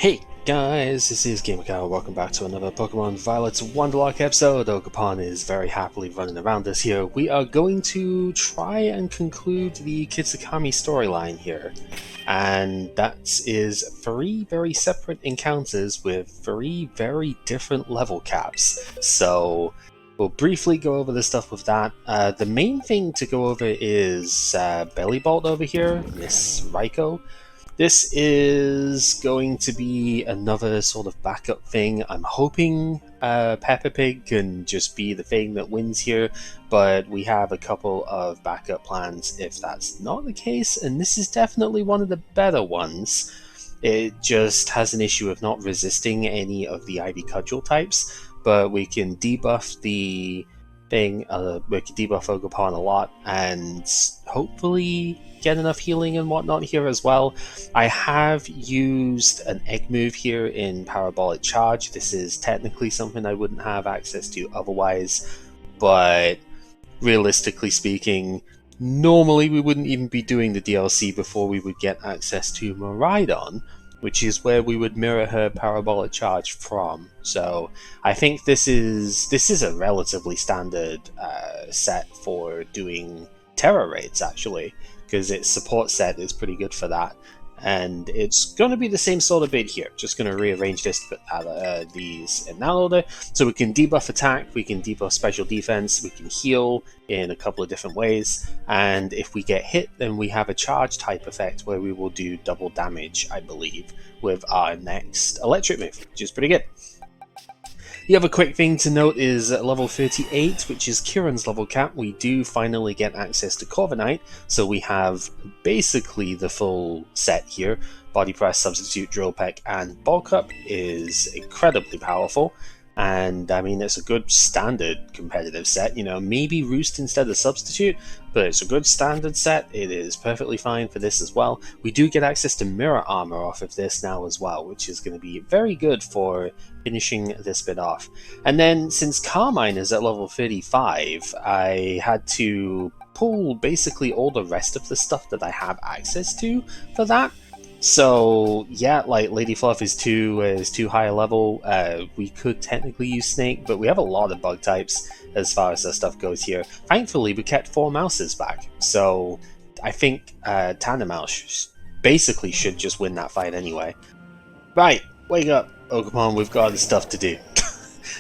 Hey guys, this is GamerCow. Welcome back to another Pokemon Violet's Wonderlocke episode. Ogerpon is very happily running around us here. We are going to try and conclude the Kitikami storyline here. And that is 3 very separate encounters with 3 very different level caps. So we'll briefly go over the stuff with that. The main thing to go over is Bellybolt over here, Miss Raiko. This is going to be another sort of backup thing. I'm hoping Peppa Pig can just be the thing that wins here, but we have a couple of backup plans if that's not the case, and this is definitely one of the better ones. It just has an issue of not resisting any of the Ivy Cudgel types, but we can debuff the thing, we can debuff Ogerpon a lot, and hopefully get enough healing and whatnot here as well. I have used an egg move here in Parabolic Charge. This is technically something I wouldn't have access to otherwise, but realistically speaking, normally we wouldn't even be doing the DLC before we would get access to Miraidon, which is where we would mirror her Parabolic Charge from. So I think this is a relatively standard set for doing Terra raids, actually, because its support set is pretty good for that. And it's going to be the same sort of bit here. Just going to rearrange this to put these in that order. So we can debuff attack, we can debuff special defense, we can heal in a couple of different ways. And if we get hit, then we have a charge type effect where we will do double damage, I believe, with our next electric move, which is pretty good. The other quick thing to note is at level 38, which is Kieran's level cap, we do finally get access to Corviknight, so we have basically the full set here. Body Press, Substitute, Drill Peck, and Bulk Up is incredibly powerful, and I mean it's a good standard competitive set, you know, maybe Roost instead of Substitute, but it's a good standard set. It is perfectly fine for this as well. We do get access to Mirror Armor off of this now as well, which is going to be very good for finishing this bit off. And then since Carmine is at level 35, I had to pull basically all the rest of the stuff that I have access to for that. So yeah, like Lady Fluff is too high a level. We could technically use Snake, but we have a lot of bug types as far as that stuff goes here. Thankfully, we kept 4 mouses back, so I think Tandemaus basically should just win that fight anyway. Right, wake up, Ogerpon. We've got stuff to do.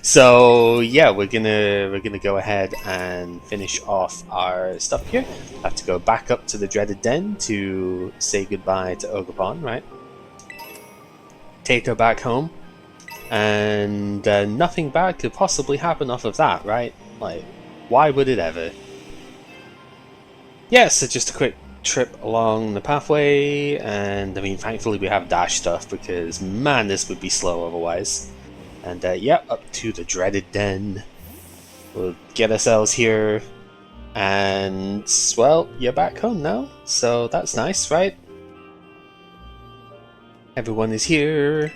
So yeah, we're gonna go ahead and finish off our stuff here. Have to go back up to the dreaded den to say goodbye to Ogerpon, right? Take her back home, and nothing bad could possibly happen off of that, right? Like, why would it ever? Yeah, so just a quick trip along the pathway, and I mean, thankfully we have dash stuff because man, this would be slow otherwise. And yeah, up to the dreaded den. We'll get ourselves here, and well, you're back home now, so that's nice, right? Everyone is here.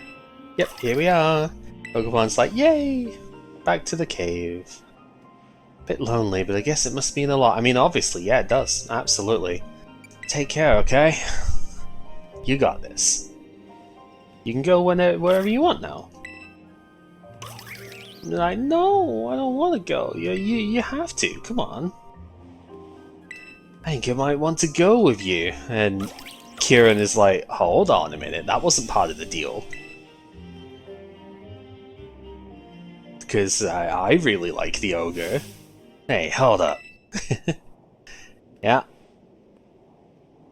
Yep, here we are. Ogerpon's like, yay! Back to the cave. Bit lonely, but I guess it must mean a lot. I mean, obviously, yeah, it does. Absolutely. Take care, okay? You got this. You can go wherever you want now. Like, no, I don't want to go. You have to. Come on. I think I might want to go with you. And Kieran is like, hold on a minute, that wasn't part of the deal. Because I really like the ogre. Hey, hold up. Yeah.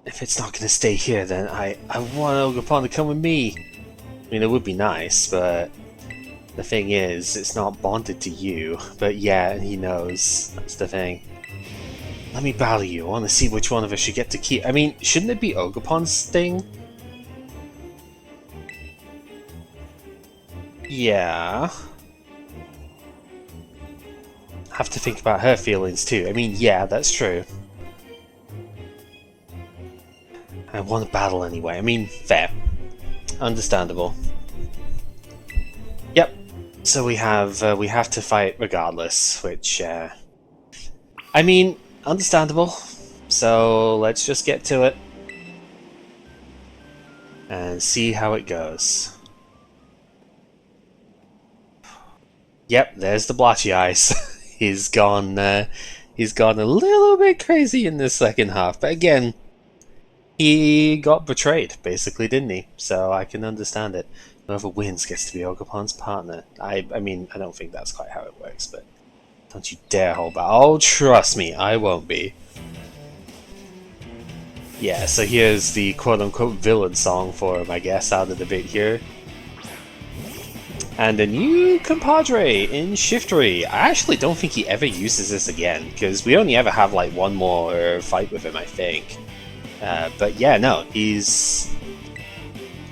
If it's not going to stay here, then I want Ogerpon to come with me. I mean, it would be nice, but the thing is, it's not bonded to you. But yeah, he knows. That's the thing. Let me battle you. I want to see which one of us should get to keep. I mean, shouldn't it be Ogerpon's thing? Yeah. Have to think about her feelings too. I mean, yeah, that's true. I want to battle anyway. I mean, fair. Understandable. Yep. So we have to fight regardless, which I mean, understandable. So let's just get to it and see how it goes. Yep, there's the blotchy eyes. he's gone. He's gone a little bit crazy in this second half, but again, he got betrayed, basically, didn't he? So I can understand it. Whoever wins gets to be Ogerpon's partner. I mean, I don't think that's quite how it works, but don't you dare hold back. Oh, trust me, I won't be. Yeah, so here's the quote-unquote villain song for him, I guess, out of the bit here. And a new compadre in Shiftery. I actually don't think he ever uses this again, because we only ever have like one more fight with him, I think. But yeah, no, he's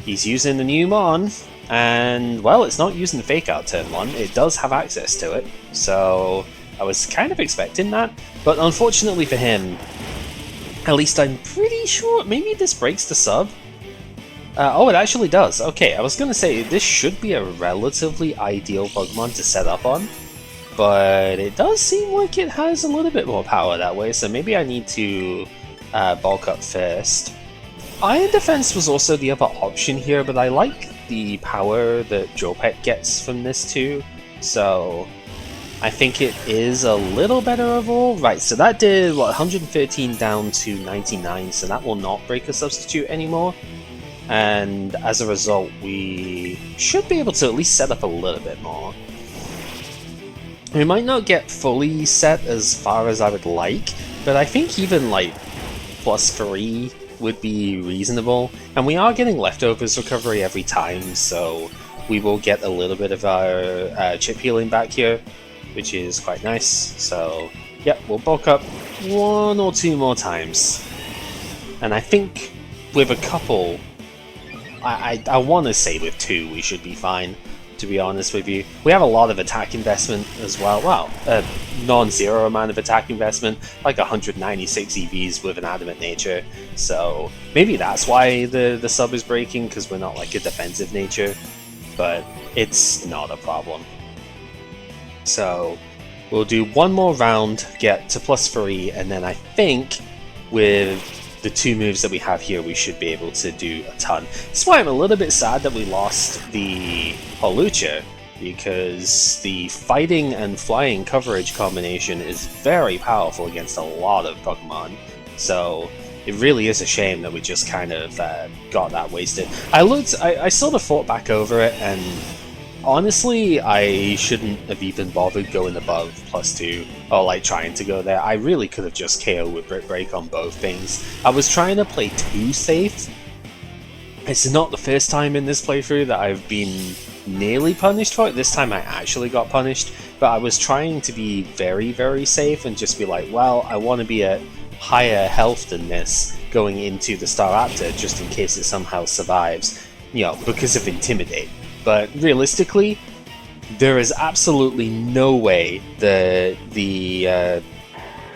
using the new Mon, and well, it's not using the Fake Out turn 1, it does have access to it, so I was kind of expecting that, but unfortunately for him, at least I'm pretty sure, maybe this breaks the sub? Oh, it actually does. Okay, I was gonna say, this should be a relatively ideal Pokemon to set up on, but it does seem like it has a little bit more power that way, so maybe I need to bulk up first. Iron Defense was also the other option here, but I like the power that Jopet gets from this too, so I think it is a little better overall. Right, so that did, what, 113 down to 99, so that will not break a substitute anymore. And as a result, we should be able to at least set up a little bit more. We might not get fully set as far as I would like, but I think even like +3 would be reasonable. And we are getting leftovers recovery every time, so we will get a little bit of our chip healing back here, which is quite nice. So yep, we'll bulk up 1 or 2 more times. And I think with a couple, I want to say with 2 we should be fine, to be honest with you. We have a lot of attack investment as well. Well, a non-zero amount of attack investment, like 196 EVs with an adamant nature. So maybe that's why the sub is breaking, because we're not like a defensive nature, but it's not a problem. So we'll do 1 more round, get to +3, and then I think with the 2 moves that we have here, we should be able to do a ton. That's why I'm a little bit sad that we lost the Holucha, because the fighting and flying coverage combination is very powerful against a lot of Pokemon. So it really is a shame that we just kind of got that wasted. I sort of thought back over it, and honestly, I shouldn't have even bothered going above +2, or like trying to go there. I really could have just KO'd with Brick Break on both things. I was trying to play too safe. It's not the first time in this playthrough that I've been nearly punished for it. This time I actually got punished, but I was trying to be very, very safe and just be like, well, I want to be at higher health than this going into the Staraptor, just in case it somehow survives, you know, because of Intimidate. But realistically, there is absolutely no way that the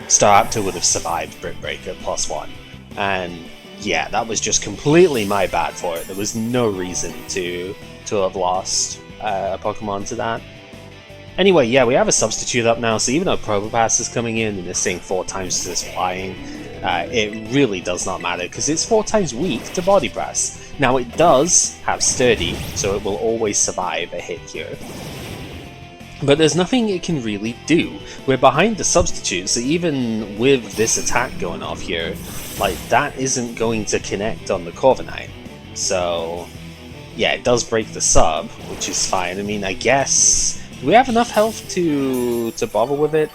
Staraptor would have survived Brick Break at +1. And yeah, that was just completely my bad for it. There was no reason to have lost a Pokemon to that. Anyway, yeah, we have a substitute up now, so even though Probopass is coming in and it's saying 4 times this flying, it really does not matter, because it's 4 times weak to Body Press. Now it does have Sturdy, so it will always survive a hit here. But there's nothing it can really do. We're behind the substitute, so even with this attack going off here, like, that isn't going to connect on the Corviknight. So yeah, it does break the sub, which is fine. I mean, I guess, do we have enough health to bother with it?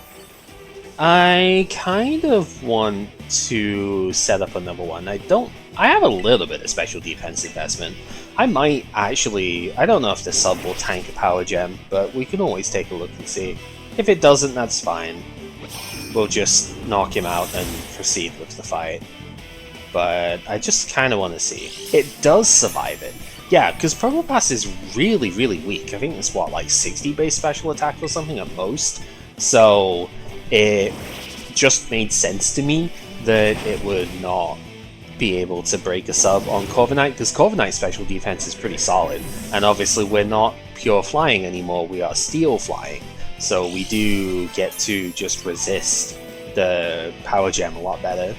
I kind of want to set up another one. I have a little bit of special defense investment. I might actually, I don't know if the sub will tank a power gem, but we can always take a look and see. If it doesn't, that's fine. We'll just knock him out and proceed with the fight. But I just kind of want to see. It does survive it. Yeah, because Probopass is really, really weak. I think it's what, like 60 base special attack or something at most? So it just made sense to me that it would not be able to break a sub on Corviknight, because Corviknight's special defense is pretty solid, and obviously we're not pure flying anymore, we are steel flying, so we do get to just resist the power gem a lot better.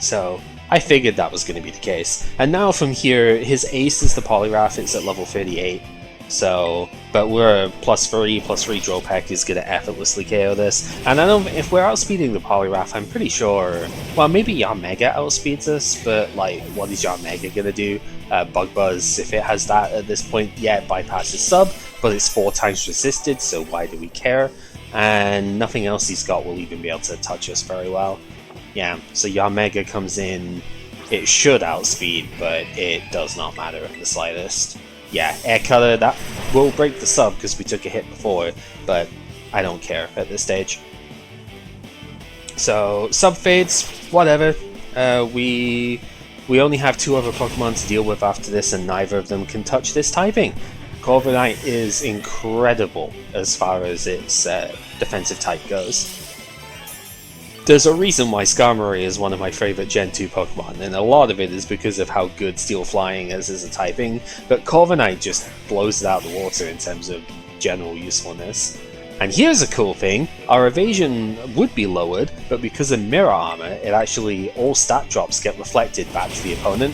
So I figured that was going to be the case. And now from here, his ace is the Poliwrath, it's at level 38. So, but we're +3 draw pack is going to effortlessly KO this. And I know if we're outspeeding the Poliwrath, I'm pretty sure, well, maybe Yarmega outspeeds us, but like, what is Yarmega going to do? Bug Buzz, if it has that at this point, yeah, it bypasses sub, but it's 4 times resisted, so why do we care? And nothing else he's got will even be able to touch us very well. Yeah, so Yarmega comes in, it should outspeed, but it does not matter in the slightest. Yeah, Air Cutter, that will break the sub because we took a hit before, but I don't care at this stage. So, sub fades, whatever. We only have 2 other Pokemon to deal with after this, and neither of them can touch this typing. Corviknight is incredible as far as its defensive type goes. There's a reason why Skarmory is one of my favourite Gen 2 Pokemon, and a lot of it is because of how good Steel Flying is as a typing, but Corviknight just blows it out of the water in terms of general usefulness. And here's a cool thing, our evasion would be lowered, but because of Mirror Armor, it actually, all stat drops get reflected back to the opponent,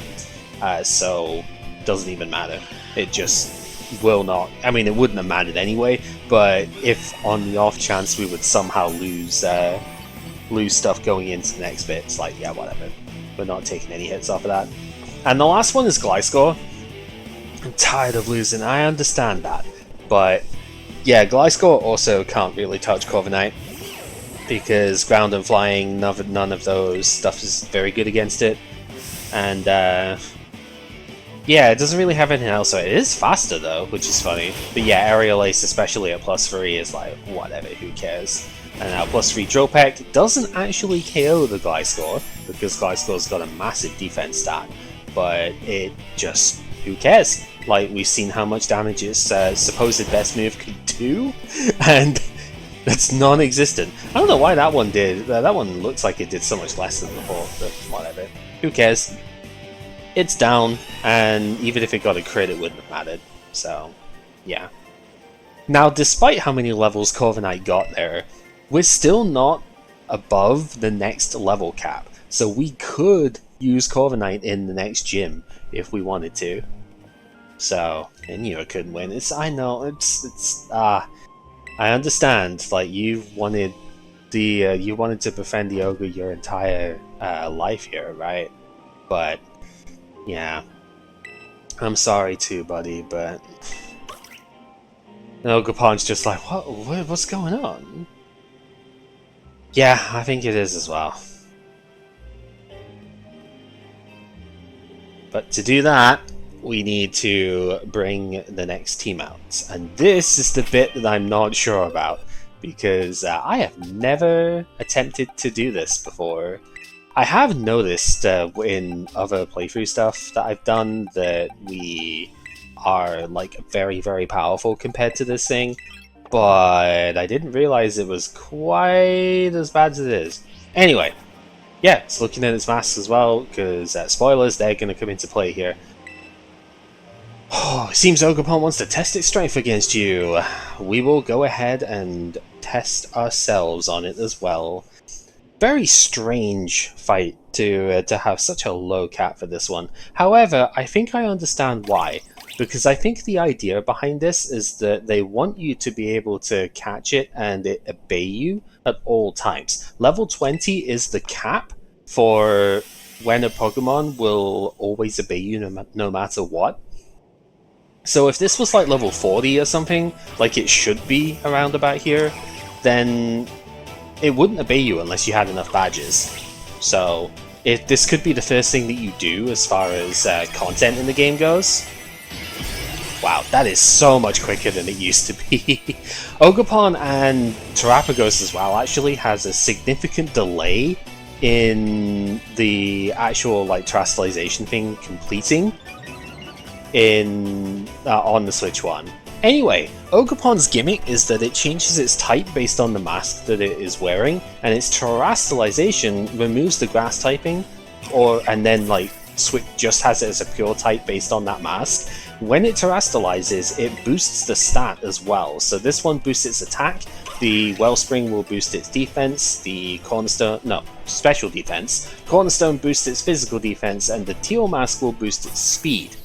so it doesn't even matter. It just will not, I mean it wouldn't have mattered anyway, but if on the off chance we would somehow lose stuff going into the next bit, it's like, yeah, whatever. We're not taking any hits off of that. And the last one is Gliscor. I'm tired of losing, I understand that. But, yeah, Gliscor also can't really touch Corviknight, because ground and flying, none of those stuff is very good against it. And, yeah, it doesn't really have anything else, so it is faster though, which is funny. But yeah, Aerial Ace, especially at +3, is like, whatever, who cares? And our +3 Drill Peck doesn't actually KO the Gliscor, because Gliscor's got a massive defense stat, but it just, who cares? Like, we've seen how much damage its supposed best move could do, and that's non-existent. I don't know why that one did, that one looks like it did so much less than before, but whatever. Who cares? It's down, and even if it got a crit, it wouldn't have mattered, so, yeah. Now, despite how many levels Corviknight got there, we're still not above the next level cap, so we could use Corviknight in the next gym if we wanted to. So, I knew I couldn't win. I know, I understand. Like, you wanted to befriend the ogre your entire life here, right? But yeah, I'm sorry too, buddy. But Ogerpon's just like, what's going on? Yeah, I think it is as well. But to do that, we need to bring the next team out. And this is the bit that I'm not sure about, because I have never attempted to do this before. I have noticed in other playthrough stuff that I've done that we are like very, very powerful compared to this thing, but I didn't realize it was quite as bad as it is. Anyway, yeah, it's looking at its masks as well, because spoilers, they're going to come into play here. Oh, it seems Ogerpon wants to test its strength against you. We will go ahead and test ourselves on it as well. Very strange fight to have such a low cap for this one. However, I think I understand why. Because I think the idea behind this is that they want you to be able to catch it and it obey you at all times. Level 20 is the cap for when a Pokemon will always obey you no matter what. So if this was like level 40 or something, like it should be around about here, then it wouldn't obey you unless you had enough badges. So if this could be the first thing that you do as far as content in the game goes. Wow, that is so much quicker than it used to be. Ogerpon and Terapagos as well actually has a significant delay in the actual like Terastalization thing completing in on the Switch one. Anyway, Ogerpon's gimmick is that it changes its type based on the mask that it is wearing, and its Terastalization removes the grass typing, and then like Switch just has it as a pure type based on that mask. When it Terastalizes, it boosts the stat as well. So this one boosts its attack, the Wellspring will boost its defense, the Cornerstone, no, special defense, Cornerstone boosts its physical defense, and the Teal Mask will boost its speed.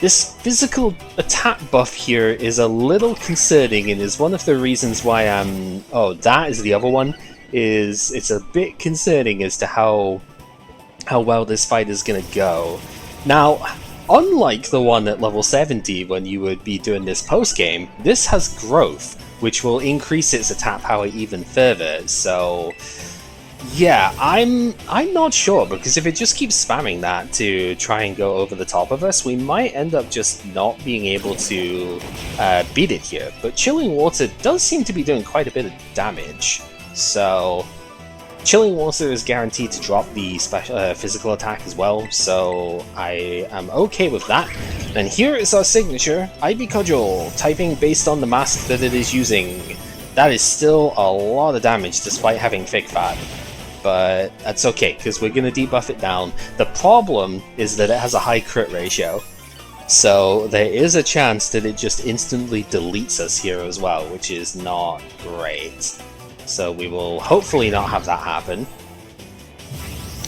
this physical attack buff here is a little concerning, and is one of the reasons why I'm... Oh, that is the other one. It's a bit concerning as to how well this fight is going to go. Now, unlike the one at level 70 when you would be doing this post-game, this has growth, which will increase its attack power even further, so... Yeah, I'm not sure, because if it just keeps spamming that to try and go over the top of us, we might end up just not being able to beat it here. But Chilling Water does seem to be doing quite a bit of damage, so Chilling Water is guaranteed to drop the special physical attack as well, so I am okay with that. And here is our signature, IB Cudgel, typing based on the mask that it is using. That is still a lot of damage despite having Fig Fat. But that's okay, because we're going to debuff it down. The problem is that it has a high crit ratio, so there is a chance that it just instantly deletes us here as well, which is not great. So we will hopefully not have that happen.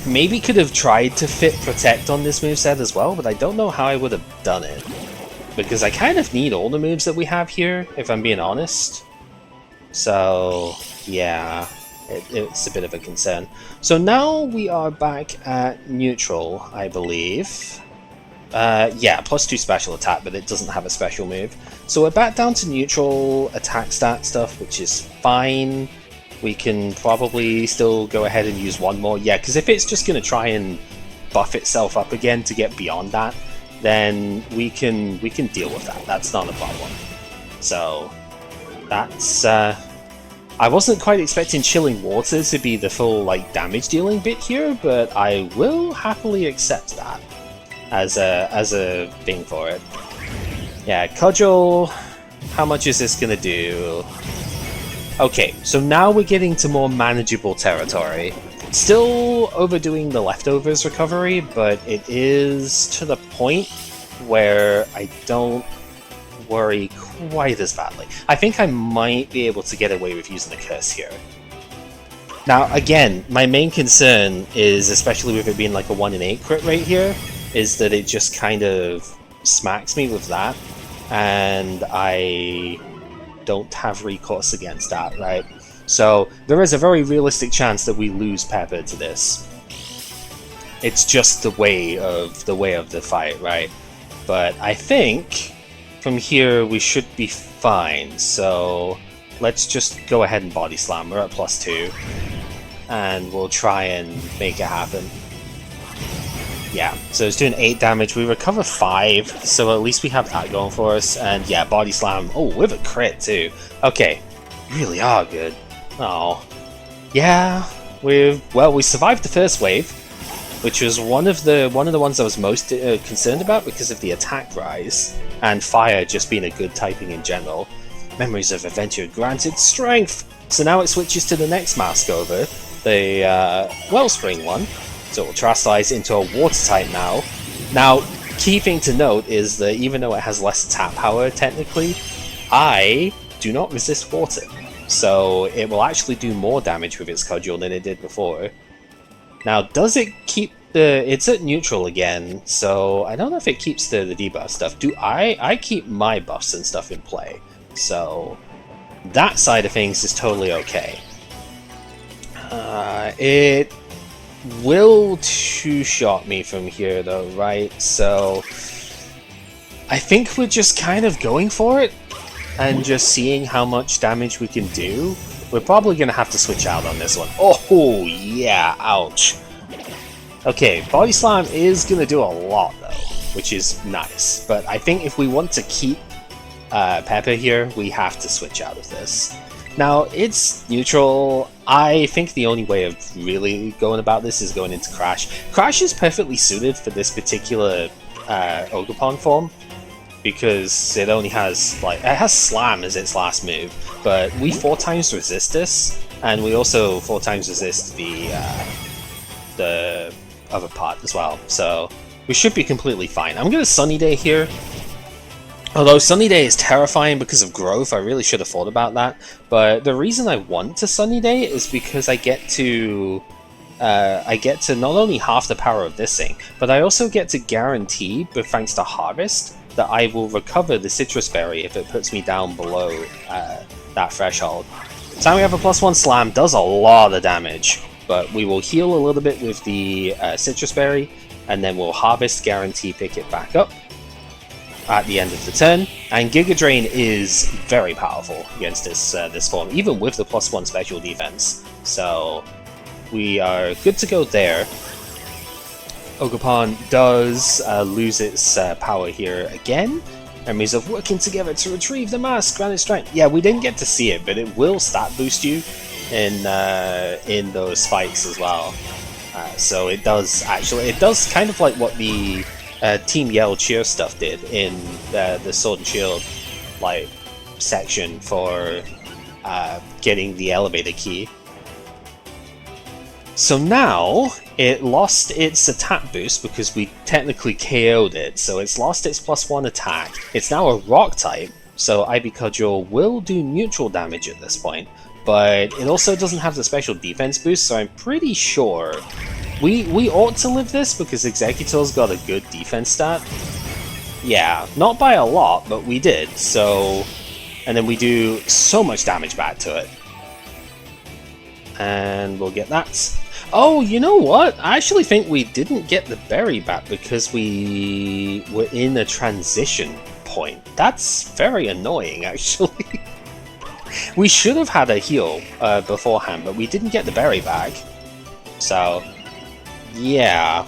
Maybe could have tried to fit Protect on this moveset as well, but I don't know how I would have done it, because I kind of need all the moves that we have here, if I'm being honest. So, yeah. It's a bit of a concern. So now we are back at neutral, I believe. Yeah, +2 special attack, but it doesn't have a special move. So we're back down to neutral attack stat stuff, which is fine. We can probably still go ahead and use one more. Yeah, because if it's just going to try and buff itself up again to get beyond that, then we can deal with that. That's not a problem. So that's... I wasn't quite expecting Chilling Water to be the full damage dealing bit here, but I will happily accept that as a thing for it. Yeah, Cudgel, how much is this gonna do? Okay, so now we're getting to more manageable territory. Still overdoing the leftovers recovery, but it is to the point where I don't worry quite as badly. I think I might be able to get away with using the curse here. Now, again, my main concern is, especially with it being like a 1 in 8 crit rate here, is that it just kind of smacks me with that, and I don't have recourse against that, right? So there is a very realistic chance that we lose Pepper to this. It's just the way of the fight, right? But I think from here we should be fine, so let's just go ahead and body slam. We're at +2, and we'll try and make it happen. Yeah, so it's doing 8 damage. We recover 5, so at least we have that going for us. And yeah, body slam. Oh, with a crit too. Okay, really are good. Oh, yeah. We survived the first wave, which was one of the ones I was most concerned about because of the attack rise and fire just being a good typing in general. Memories of Adventure granted strength. So now it switches to the next mask over, the Wellspring one. So it will Terastalize into a water type now. Now, key thing to note is that even though it has less attack power technically, I do not resist water. So it will actually do more damage with its Cudgel than it did before. Now, does it keep the... It's at neutral again, so I don't know if it keeps the debuff stuff. I keep my buffs and stuff in play, so that side of things is totally okay. It will two-shot me from here though, right? So I think we're just kind of going for it and just seeing how much damage we can do. We're probably going to have to switch out on this one. Oh yeah, ouch. Okay, Body Slam is going to do a lot though, which is nice. But I think if we want to keep Pepper here, we have to switch out of this. Now, it's neutral. I think the only way of really going about this is going into Crash. Crash is perfectly suited for this particular Ogerpon form, because it only has, it has Slam as its last move, but we 4 times resist this, and we also 4 times resist the other part as well, so we should be completely fine. I'm going to Sunny Day here. Although Sunny Day is terrifying because of growth, I really should have thought about that. But the reason I want to Sunny Day is because I get to not only half the power of this thing, but I also get to guarantee, but thanks to Harvest, that I will recover the citrus berry if it puts me down below that threshold. The time we have a +1 slam does a lot of damage, but we will heal a little bit with the citrus berry, and then we'll harvest, guarantee pick it back up at the end of the turn. And Giga Drain is very powerful against this form, even with the +1 special defense. So we are good to go there. Ogerpon does lose its power here again. Enemies of working together to retrieve the mask. Granite Strength. Yeah, we didn't get to see it, but it will stat boost you in those fights as well. So it does actually. It does kind of like what the Team Yell cheer stuff did in the Sword and Shield like section for getting the elevator key. So now it lost its attack boost because we technically KO'd it, so it's lost its +1 attack. It's now a rock type, so Ivy Cudgel will do neutral damage at this point, but it also doesn't have the special defense boost, so I'm pretty sure we ought to live this because Executor's got a good defense stat. Yeah, not by a lot, but we did, so... And then we do so much damage back to it. And we'll get that. Oh, you know what? I actually think we didn't get the berry back because we were in a transition point. That's very annoying, actually. We should have had a heal beforehand, but we didn't get the berry back. So, yeah.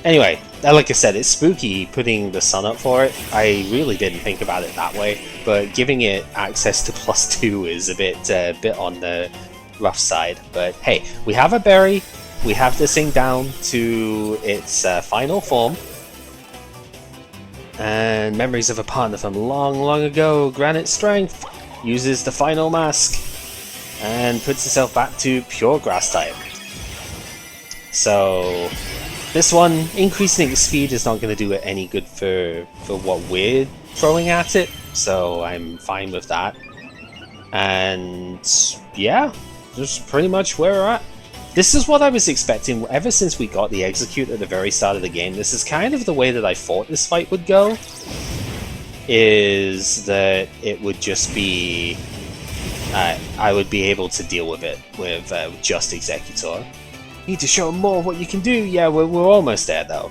Anyway, like I said, it's spooky putting the sun up for it. I really didn't think about it that way, but giving it access to +2 is a bit on the rough side. But hey, we have a berry. We have this thing down to its final form. And memories of a partner from long, long ago. Granite Strength uses the final mask and puts itself back to pure grass type. So this one, increasing its speed is not going to do it any good for what we're throwing at it. So I'm fine with that. And yeah, just pretty much where we're at. This is what I was expecting ever since we got the Execute at the very start of the game. This is kind of the way that I thought this fight would go. Is that it would just be... I would be able to deal with it with just Executor. Need to show more of what you can do. Yeah, we're almost there though.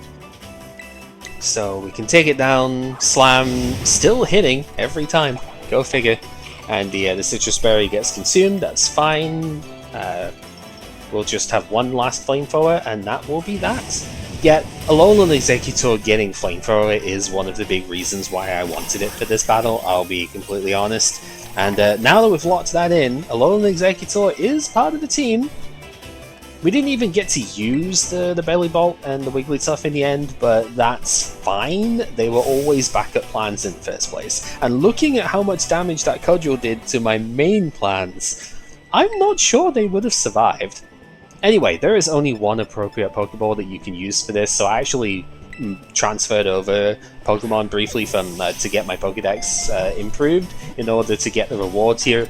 So we can take it down, slam, still hitting every time. Go figure. And the citrus berry gets consumed, that's fine. We'll just have one last flamethrower, and that will be that. Yet, Alone on Executor getting flamethrower is one of the big reasons why I wanted it for this battle, I'll be completely honest. And now that we've locked that in, Alone on Executor is part of the team. We didn't even get to use the Belly Bolt and the Wigglytuff in the end, but that's fine. They were always backup plans in the first place. And looking at how much damage that Cudgel did to my main plans, I'm not sure they would have survived. Anyway, there is only one appropriate Pokeball that you can use for this, so I actually transferred over Pokemon briefly from to get my Pokedex improved in order to get the rewards here.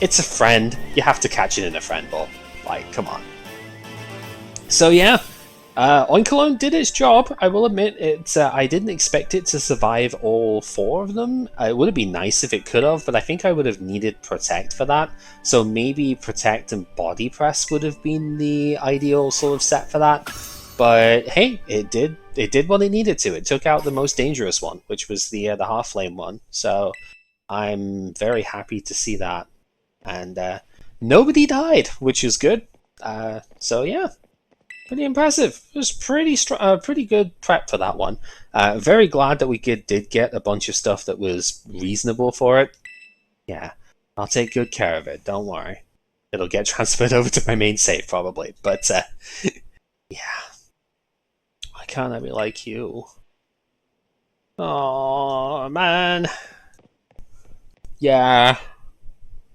It's a friend. You have to catch it in a friend ball. Like, come on. So yeah, Oinkalone did its job. I will admit, I didn't expect it to survive all 4 of them. It would have been nice if it could have, but I think I would have needed Protect for that. So maybe Protect and Body Press would have been the ideal sort of set for that. But hey, it did what it needed to. It took out the most dangerous one, which was the Half Flame one. So I'm very happy to see that. And nobody died, which is good. So yeah. Pretty impressive. It was pretty good prep for that one. Very glad that we did get a bunch of stuff that was reasonable for it. Yeah, I'll take good care of it, don't worry. It'll get transferred over to my main save probably, but yeah. Why can't I be like you? Oh man. Yeah.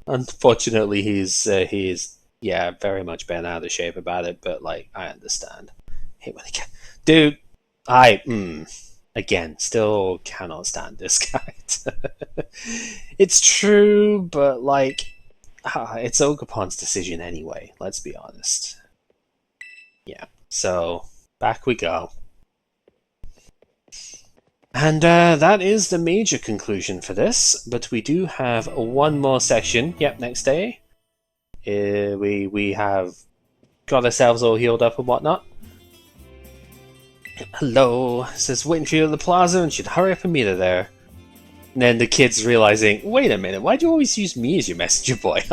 Unfortunately, he's yeah, very much been out of shape about it, but like, I understand. Hate when he can. Dude, again, still cannot stand this guy. It's true, but like, it's Ogerpon's decision anyway, let's be honest. Yeah, so, back we go. And that is the major conclusion for this, but we do have one more section. Yep, next day. We have got ourselves all healed up and whatnot. Hello, says waiting for you at the plaza and should hurry up and meet her there. And then the kids realizing, wait a minute, why do you always use me as your messenger boy?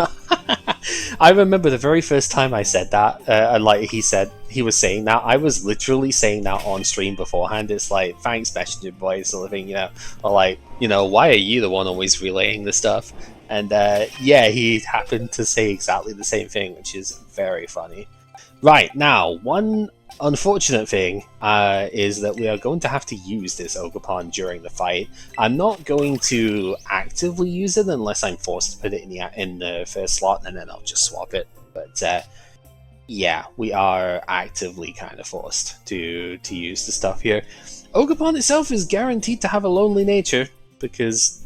I remember the very first time I said that, like he was saying that, I was literally saying that on stream beforehand. It's like, thanks messenger boy, sort of thing, you know, or like, you know, why are you the one always relaying the stuff? And yeah, he happened to say exactly the same thing, which is very funny. Right, now, one unfortunate thing is that we are going to have to use this Ogerpon during the fight. I'm not going to actively use it unless I'm forced to put it in the first slot, and then I'll just swap it. But yeah, we are actively kind of forced to use the stuff here. Ogerpon itself is guaranteed to have a lonely nature, because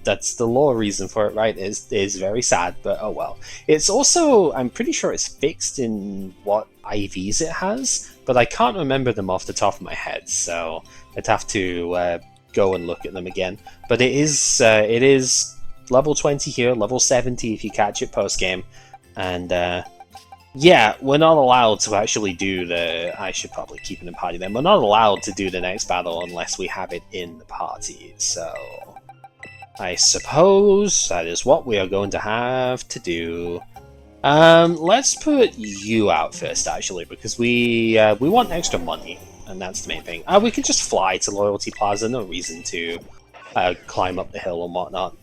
that's the lore reason for it, right? It's very sad, but oh well. It's also, I'm pretty sure it's fixed in what IVs it has, but I can't remember them off the top of my head, so I'd have to go and look at them again. But it is level 20 here, level 70 if you catch it post-game, and yeah, we're not allowed to actually do the... I should probably keep it in party then. We're not allowed to do the next battle unless we have it in the party, so... I suppose that is what we are going to have to do. Let's put you out first, actually, because we want extra money, and that's the main thing. We could just fly to Loyalty Plaza, no reason to climb up the hill and whatnot.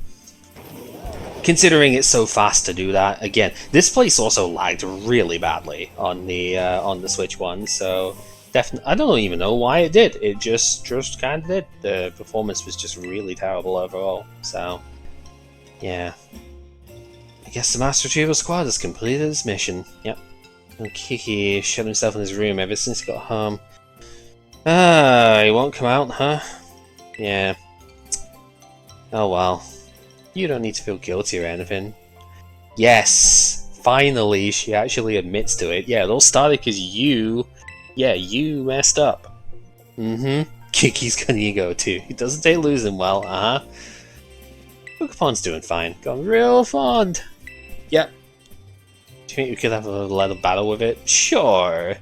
Considering it's so fast to do that, again, this place also lagged really badly on the Switch one, so definitely, I don't even know why it did. It just kind of did. The performance was just really terrible overall. So, yeah, I guess the Master Retrieval Squad has completed its mission. Yep. And Kiki shut himself in his room ever since he got home. He won't come out, huh? Yeah. Oh well. You don't need to feel guilty or anything. Yes! Finally, she actually admits to it. Yeah, it all started because you messed up. Mm-hmm. Kiki's got an ego too. He doesn't take losing well, Pokemon's doing fine. Gone real fond. Yep. Do you think we could have a little battle with it? Sure.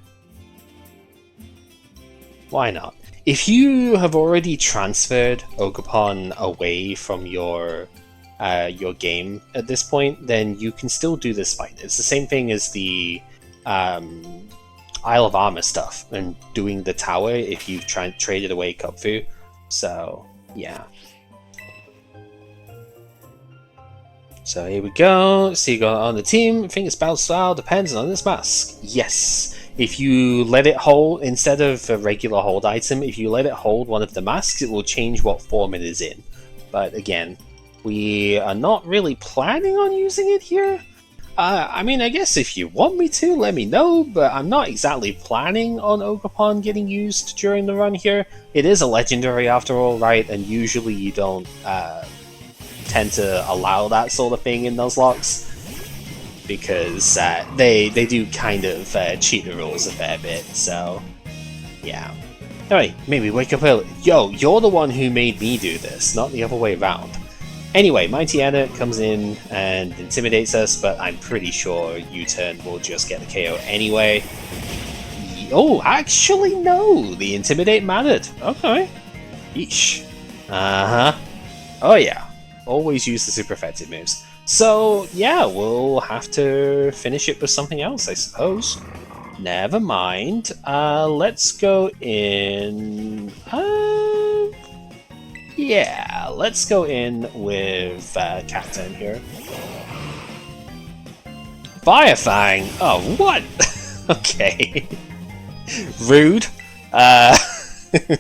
Why not? If you have already transferred Ogerpon away from your game at this point, then you can still do this fight. It's the same thing as the Isle of Armor stuff and doing the tower if you've traded away Kupfu. So, yeah. So here we go. Seagull on the team. I think its battle style depends on its mask. Yes. If you let it hold, instead of a regular hold item, if you let it hold one of the masks, it will change what form it is in. But again, we are not really planning on using it here. I mean, I guess if you want me to, let me know, but I'm not exactly planning on Ogerpon getting used during the run here. It is a legendary after all, right? And usually you don't tend to allow that sort of thing in Nuzlocke, because they do kind of cheat the rules a fair bit, so yeah. Alright, maybe wake up early. Yo, you're the one who made me do this, not the other way around. Anyway, Mighty Anna comes in and intimidates us, but I'm pretty sure U-turn will just get the KO anyway. Oh, actually no! The Intimidate mattered. Okay. Yeesh. Uh-huh. Oh yeah. Always use the super effective moves. So, yeah, we'll have to finish it with something else, I suppose. Never mind. Let's go in... yeah, let's go in with Cacturn here. Firefang! Oh, what? Okay. Rude.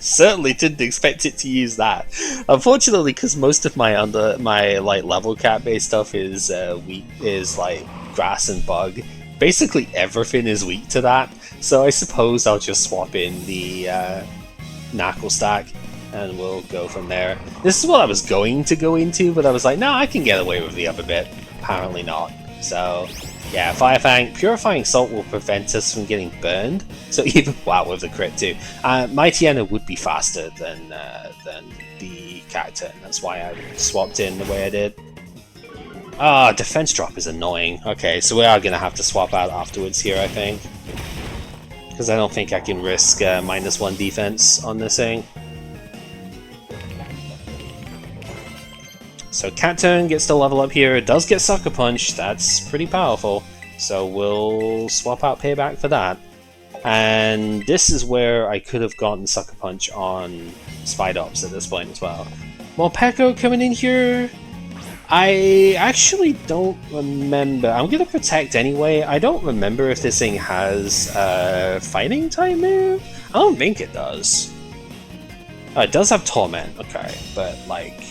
Certainly didn't expect it to use that. Unfortunately, because most of my like level cap based stuff is like grass and bug. Basically everything is weak to that. So I suppose I'll just swap in the Knuckle stack, and we'll go from there. This is what I was going to go into, but I was like, no, I can get away with the other bit. Apparently not. So Yeah, Fire Fang. Purifying Salt will prevent us from getting burned. So even wow, with the crit too. Mighty Enna would be faster than the character, and that's why I swapped in the way I did. Ah, defense drop is annoying. Okay, so we are gonna have to swap out afterwards here, I think, because I don't think I can risk -1 defense on this thing. So Cat Turn gets to level up here, does get Sucker Punch, that's pretty powerful, so we'll swap out Payback for that. And this is where I could have gotten Sucker Punch on Spidops at this point as well. Morpeko coming in here, I actually don't remember. I'm going to Protect anyway. I don't remember if this thing has a Fighting type move. I don't think it does. It does have Torment, okay, but like,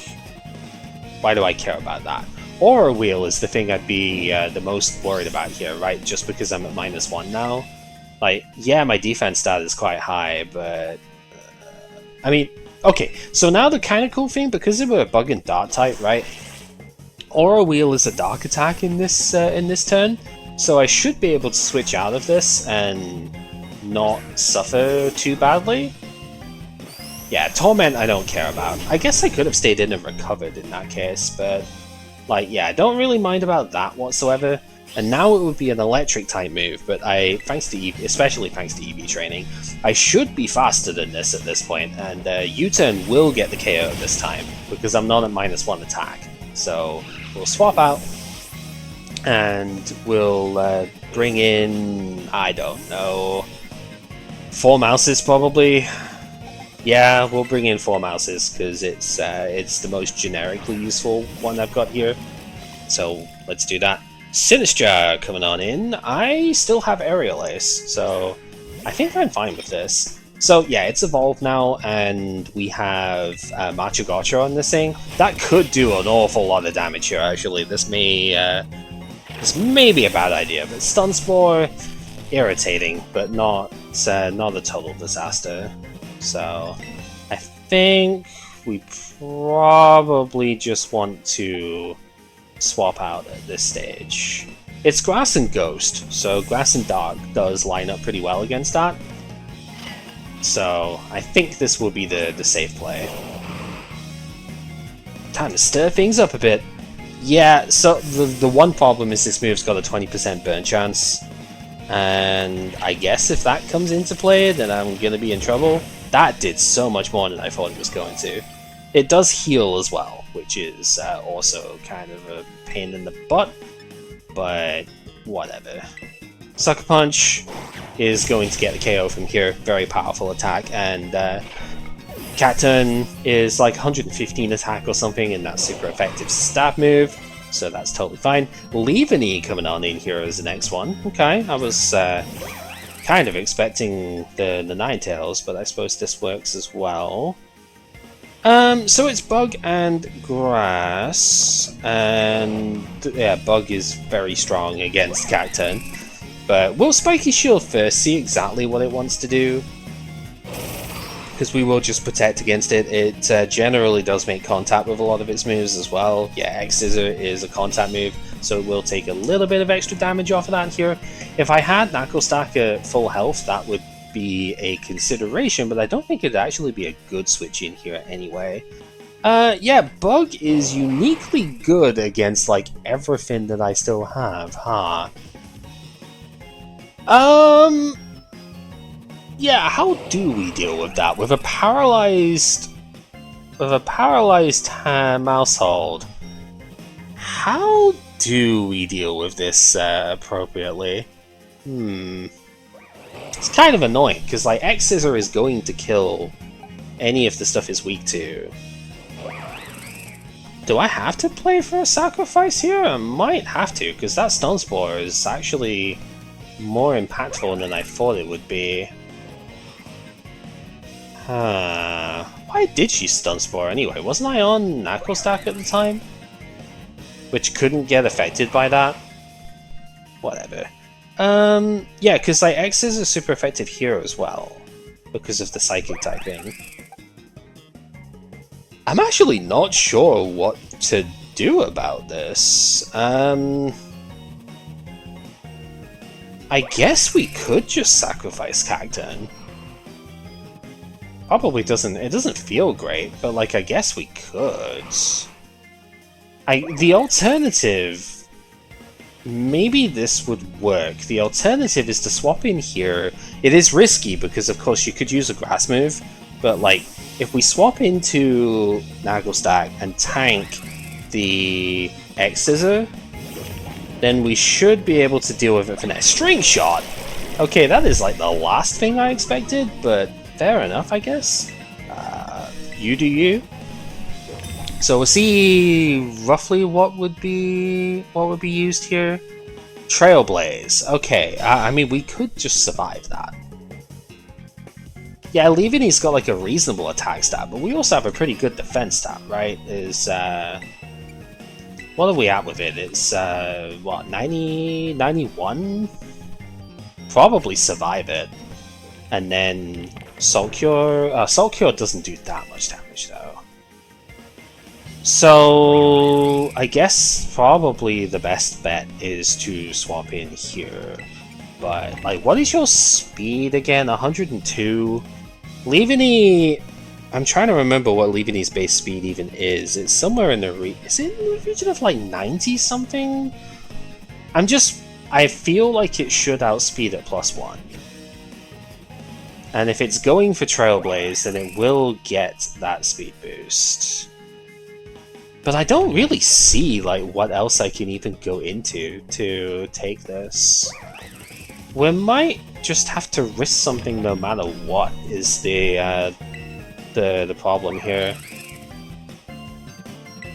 why do I care about that? Aura Wheel is the thing I'd be the most worried about here, right? Just because I'm at -1 now. Like, yeah, my defense stat is quite high, but I mean, okay. So now the kind of cool thing, because they were a Bug and Dart type, right? Aura Wheel is a Dark attack in this turn, so I should be able to switch out of this and not suffer too badly. Yeah, Torment I don't care about. I guess I could have stayed in and recovered in that case, but like, yeah, I don't really mind about that whatsoever. And now it would be an electric type move, but thanks to EV, especially thanks to EV training, I should be faster than this at this point, and U-turn will get the KO this time because I'm not at -1 attack. So we'll swap out, and we'll bring in, I don't know, 4 Mouses probably. Yeah, we'll bring in 4 Mouses because it's the most generically useful one I've got here. So let's do that. Sinistra coming on in. I still have Aerial Ace, so I think I'm fine with this. So yeah, it's evolved now, and we have Machogacha on this thing. That could do an awful lot of damage here, actually. This may be a bad idea, but Stun Spore, irritating, but not a total disaster. So I think we probably just want to swap out at this stage. It's Grass and Ghost, so Grass and Dark does line up pretty well against that. So I think this will be the safe play. Time to stir things up a bit. Yeah, so the one problem is this move's got a 20% burn chance, and I guess if that comes into play, then I'm gonna be in trouble. That did so much more than I thought it was going to. It does heal as well, which is also kind of a pain in the butt, but whatever. Sucker Punch is going to get the KO from here, very powerful attack, and Cat Turn is like 115 attack or something, and that's super effective stab move, so that's totally fine. Leaveney coming on in here as the next one. Okay, I was kind of expecting the Ninetales, but I suppose this works as well. So it's Bug and Grass, and yeah, Bug is very strong against Cat Turn. But we'll Spiky Shield first, see exactly what it wants to do, because we will just protect against it. It generally does make contact with a lot of its moves as well. Yeah, X-Scissor is a contact move, so it will take a little bit of extra damage off of that here. If I had Knuckle Stack at full health, that would be a consideration, but I don't think it'd actually be a good switch in here anyway. Yeah, Bug is uniquely good against like everything that I still have, huh? Yeah, how do we deal with that? With a paralyzed Mousehold, how do we deal with this appropriately? It's kind of annoying, because like X-Scissor is going to kill any of the stuff it's weak to. Do I have to play for a sacrifice here? I might have to, because that Stun Spore is actually more impactful than I thought it would be. Why did she Stun Spore anyway? Wasn't I on Knuckle Stack at the time? Which couldn't get affected by that? Whatever. Yeah, because like X is a super effective here as well, because of the Psychic typing. I'm actually not sure what to do about this. I guess we could just sacrifice Cacturn. Probably doesn't, it doesn't feel great, but like I guess we could. The alternative, maybe this would work. The alternative is to swap in here. It is risky because of course you could use a grass move, but like if we swap into Nagelstack and tank the X-Scissor, then we should be able to deal with it for next. String Shot! Okay, that is like the last thing I expected, but fair enough, I guess. You do you. So we'll see roughly what would be used here. Trailblaze. Okay, I mean we could just survive that. Yeah, Leaveny's got like a reasonable attack stat, but we also have a pretty good defense stat, right? What are we at with it? It's, what, 90? 91? Probably survive it. And then Salt Cure... Salt Cure doesn't do that much damage, though. So... I guess probably the best bet is to swap in here. But, like, what is your speed again? 102? Leaveny... I'm trying to remember what Leaveny's base speed even is. It's somewhere in the is it in the region of like 90 something? I feel like it should outspeed at +1. And if it's going for Trailblaze, then it will get that speed boost. But I don't really see like what else I can even go into to take this. We might just have to risk something no matter what is the problem here.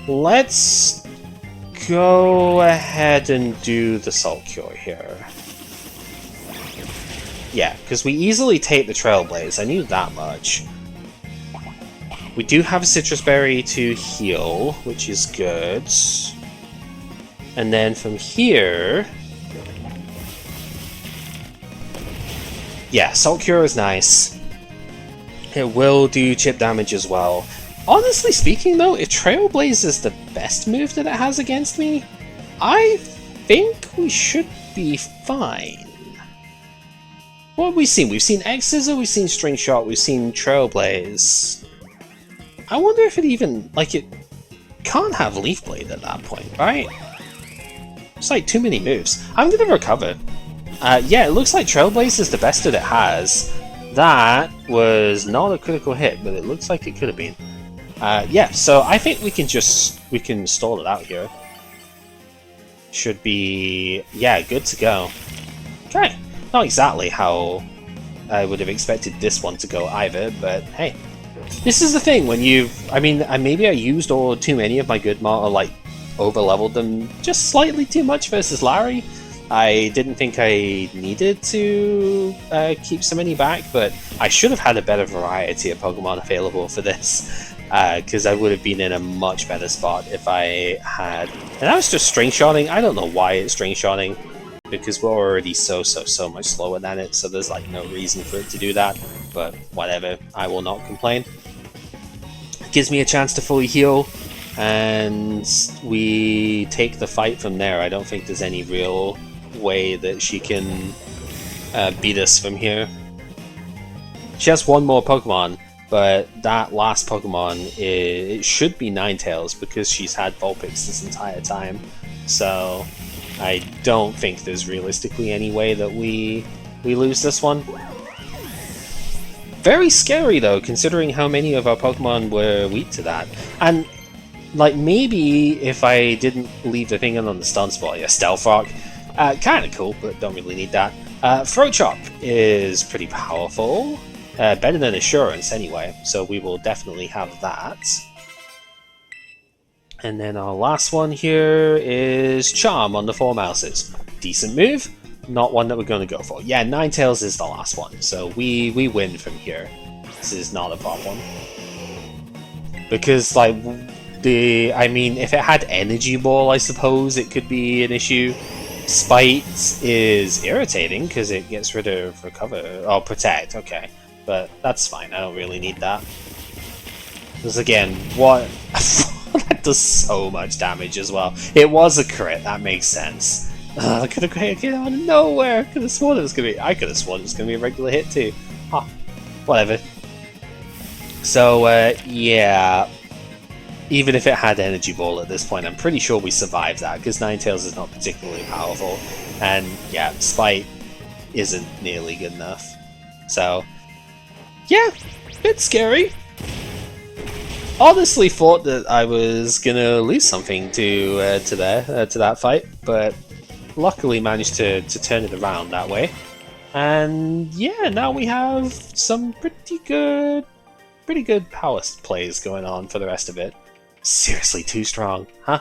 Let's go ahead and do the Salt Cure here. Yeah, because we easily take the Trailblaze, I knew that much. We do have a Citrus Berry to heal, which is good. And then from here... yeah, Salt Cure is nice. It will do chip damage as well. Honestly speaking though, if Trailblaze is the best move that it has against me, I think we should be fine. What have we seen? We've seen X-Scissor, we've seen String Shot, we've seen Trailblaze. I wonder if it even, like, it can't have Leaf Blade at that point, right? It's like too many moves. I'm gonna recover. Yeah, it looks like Trailblaze is the best that it has. That was not a critical hit, but it looks like it could have been. Yeah, so I think we can stall it out here. Should be, yeah, good to go. Okay, not exactly how I would have expected this one to go either, but hey. This is the thing, when maybe I used too many of my good or like over-leveled them just slightly too much versus Larry. I didn't think I needed to keep so many back, but I should have had a better variety of Pokemon available for this, because I would have been in a much better spot if I had... And I was just string-shotting. I don't know why it's string-shotting, because we're already so much slower than it, so there's like no reason for it to do that, but whatever, I will not complain. It gives me a chance to fully heal, and we take the fight from there. I don't think there's any real way that she can beat us from here. She has one more Pokemon, but that last Pokemon, it should be Ninetales because she's had Vulpix this entire time. So I don't think there's realistically any way that we lose this one. Very scary though, considering how many of our Pokemon were weak to that. And like maybe if I didn't leave the thing in on the stun spot, yeah, Stealth Rock. Kinda cool, but don't really need that. Throat Chop is pretty powerful. Better than Assurance anyway, so we will definitely have that. And then our last one here is Charm on the 4 Mouses. Decent move, not one that we're going to go for. Yeah, Ninetales is the last one, so we win from here. This is not a problem. Because, like, if it had Energy Ball, I suppose it could be an issue. Spite is irritating because it gets rid of Recover, or Protect, okay. But that's fine, I don't really need that. Because again, what... that does so much damage as well. It was a crit, that makes sense. I could have created out of nowhere. Could have sworn it was gonna be. I could have sworn it was gonna be a regular hit too. Huh. Whatever. So yeah. Even if it had Energy Ball at this point, I'm pretty sure we survived that because Ninetales is not particularly powerful, and yeah, Spite isn't nearly good enough. So yeah, bit scary. Honestly, thought that I was gonna lose something to that fight, but luckily managed to turn it around that way. And yeah, now we have some pretty good power plays going on for the rest of it. Seriously, too strong, huh?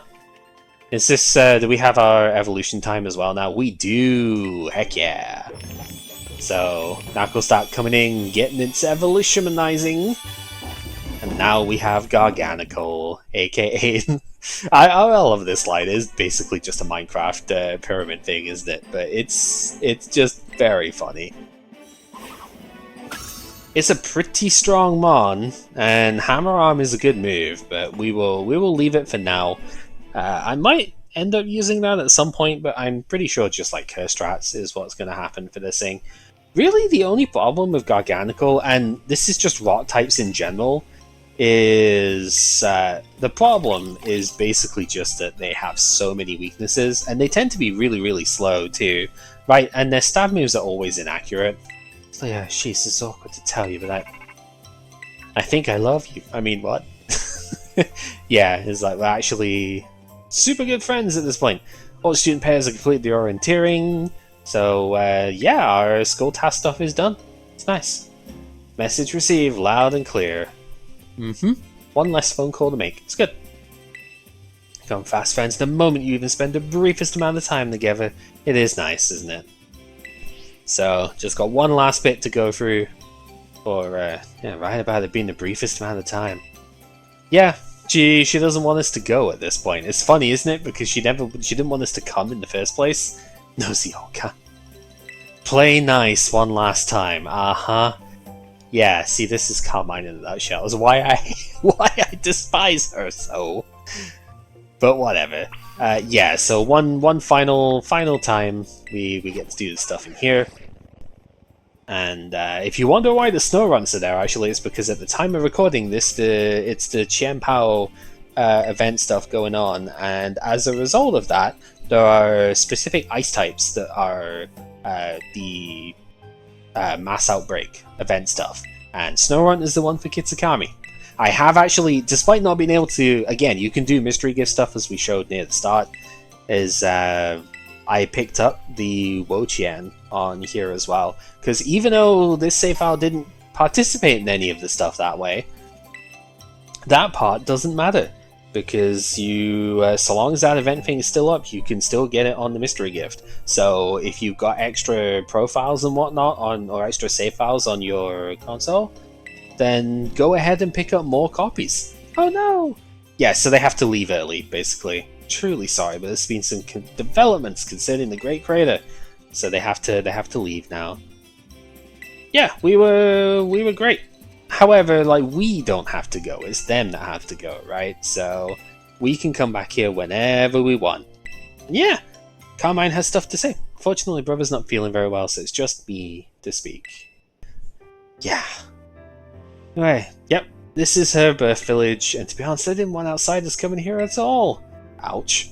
Is this, do we have our evolution time as well now? We do! Heck yeah! So, Knucklestock coming in, getting its evolutionizing. And now we have Garganical, aka... I love this line. It's basically just a Minecraft pyramid thing, isn't it? But it's just very funny. It's a pretty strong Mon, and Hammer Arm is a good move, but we will leave it for now. I might end up using that at some point, but I'm pretty sure just like Curse Strats is what's going to happen for this thing. Really, the only problem with Garganical, and this is just rock types in general, is the problem is basically just that they have so many weaknesses, and they tend to be really slow too, right? And their stab moves are always inaccurate. So yeah, sheesh, it's awkward to tell you, but I think I love you. I mean, what? Yeah, it's like we're actually super good friends at this point. All the student pairs are completely orienteering, so yeah, our school task stuff is done. It's nice. Message received, loud and clear. One less phone call to make. It's good. Become fast friends the moment you even spend the briefest amount of time together. It is nice, isn't it? So, just got one last bit to go through for, yeah, right about it being the briefest amount of time. Yeah, she doesn't want us to go at this point. It's funny, isn't it? Because she didn't want us to come in the first place. Nosy Oger. Play nice one last time. Yeah, see, this is Carmine in a nutshell. Is why I despise her so. But whatever. Yeah, so one final time we get to do the stuff in here. And if you wonder why the snow runs are there, actually, it's because at the time of recording this, it's the Qianpao event stuff going on, and as a result of that, there are specific ice types that are the mass outbreak event stuff, and Snowrun is the one for Kitikami. I have actually, despite not being able to, again, you can do mystery gift stuff as we showed near the start, is I picked up the Woqian on here as well, because even though this save file didn't participate in any of the stuff that way, that part doesn't matter, because you, so long as that event thing is still up, you can still get it on the mystery gift. So if you've got extra profiles and whatnot on, or extra save files on your console, then go ahead and pick up more copies. Oh no! Yeah, so they have to leave early, basically. Truly sorry, but there's been some developments concerning the Great Crater, so they have to leave now. Yeah, we were great. However, like, we don't have to go. It's them that have to go, right? So we can come back here whenever we want. Yeah, Carmine has stuff to say. Fortunately, Brother's not feeling very well, so it's just me to speak. Yeah. Anyway, yep, this is her birth village, and to be honest, I didn't want outsiders coming here at all. Ouch.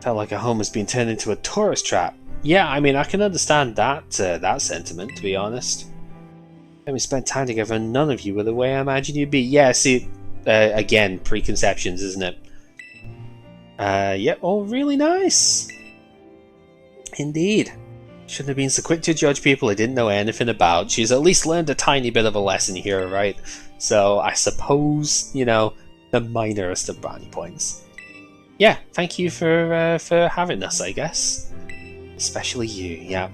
Felt like our home was being turned into a tourist trap. Yeah, I mean, I can understand that that sentiment, to be honest. And we spent time together, and none of you were the way I imagined you'd be. Yeah, see, again, preconceptions, isn't it? Yep, all really nice. Indeed. Shouldn't have been so quick to judge people I didn't know anything about. She's at least learned a tiny bit of a lesson here, right? So I suppose, you know, the minorest of brownie points. Yeah, thank you for having us, I guess. Especially you, yeah.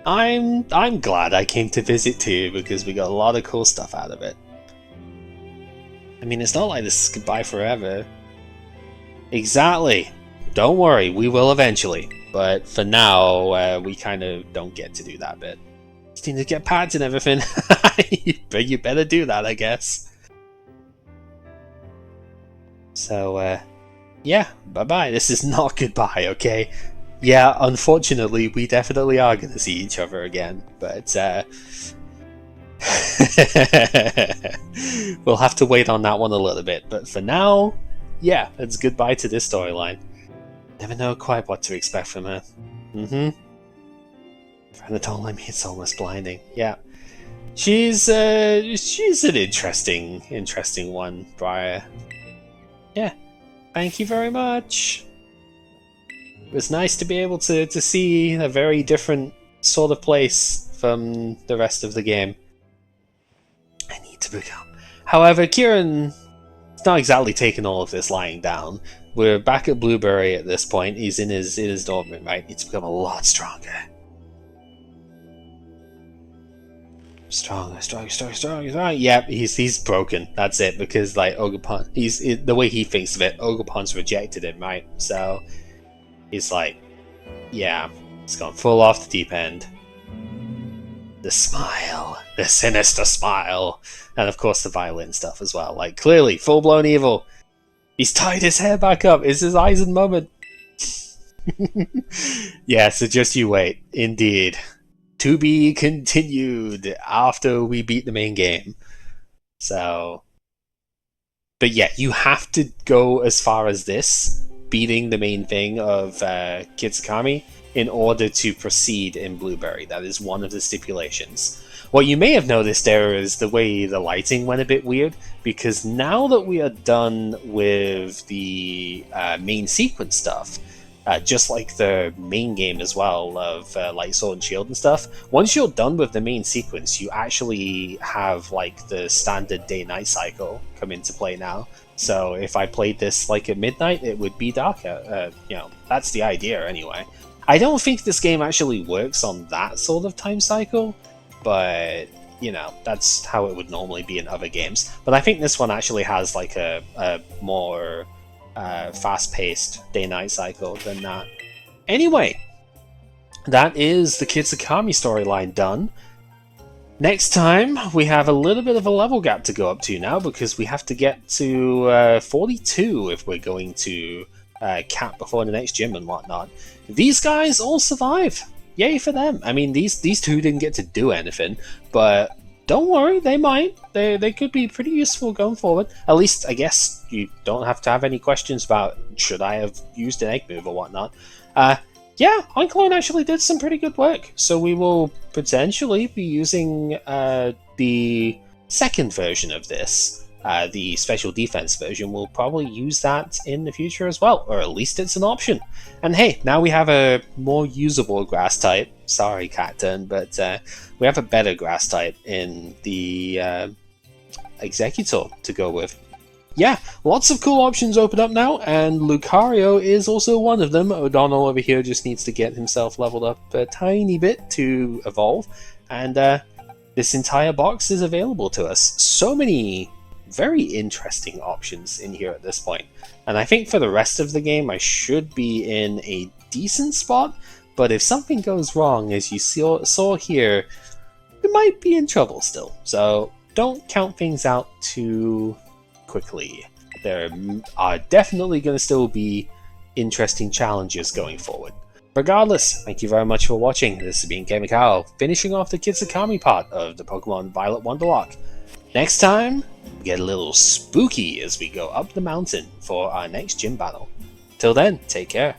I'm glad I came to visit too, because we got a lot of cool stuff out of it. I mean, it's not like this is goodbye forever. Exactly. Don't worry, we will eventually. But for now, we kind of don't get to do that bit. Just need to get pads and everything. You better do that, I guess. So, Yeah, bye-bye. This is not goodbye, okay? Yeah, unfortunately, we definitely are going to see each other again, but we'll have to wait on that one a little bit. But for now, yeah, it's goodbye to this storyline. Never know quite what to expect from her. Mm-hmm. And don't let me, it's almost blinding. Yeah. She's an interesting one, Briar. Yeah. Thank you very much. It was nice to be able to see a very different sort of place from the rest of the game. I need to become. However, Kieran is not exactly taking all of this lying down. We're back at Blueberry at this point. He's in his dormant, right? Needs to become a lot stronger. Stronger. Yep, he's broken. That's it. Because like Ogerpon, the way he thinks of it, Ogerpon's rejected him, right? So he's like, yeah, it's gone full off the deep end. The smile, the sinister smile, and of course the violin stuff as well. Like clearly, full blown evil. He's tied his hair back up. It's his Eisen moment. Yeah, so just you wait. Indeed. To be continued after we beat the main game. So, but yeah, you have to go as far as this, beating the main thing of Kitikami, in order to proceed in Blueberry. That is one of the stipulations. What you may have noticed there is the way the lighting went a bit weird, because now that we are done with the main sequence stuff, just like the main game as well of Light Sword and Shield and stuff, once you're done with the main sequence, you actually have like the standard day-night cycle come into play now. So if I played this like at midnight, it would be darker. You know, that's the idea anyway. I don't think this game actually works on that sort of time cycle, but you know, that's how it would normally be in other games. But I think this one actually has like a more fast-paced day-night cycle than that. Anyway, that is the Kitikami storyline done. Next time, we have a little bit of a level gap to go up to now, because we have to get to 42 if we're going to cap before the next gym and whatnot. These guys all survive. Yay for them. I mean, these two didn't get to do anything, but don't worry, they might. They could be pretty useful going forward. At least, I guess, you don't have to have any questions about should I have used an egg move or whatnot. Yeah, Onclone actually did some pretty good work, so we will potentially be using the second version of this. The special defense version. We'll probably use that in the future as well, or at least it's an option. And hey, now we have a more usable grass type. Sorry, Cacturn, but we have a better grass type in the Executor to go with. Yeah, lots of cool options open up now, and Lucario is also one of them. O'Donnell over here just needs to get himself leveled up a tiny bit to evolve, and this entire box is available to us. So many very interesting options in here at this point. And I think for the rest of the game, I should be in a decent spot, but if something goes wrong, as you saw here, we might be in trouble still. So don't count things out too quickly. There are definitely going to still be interesting challenges going forward. Regardless, thank you very much for watching. This has been Gamekao, finishing off the Kitikami part of the Pokemon Violet Wonderlocke. Next time, we get a little spooky as we go up the mountain for our next gym battle. Till then, take care.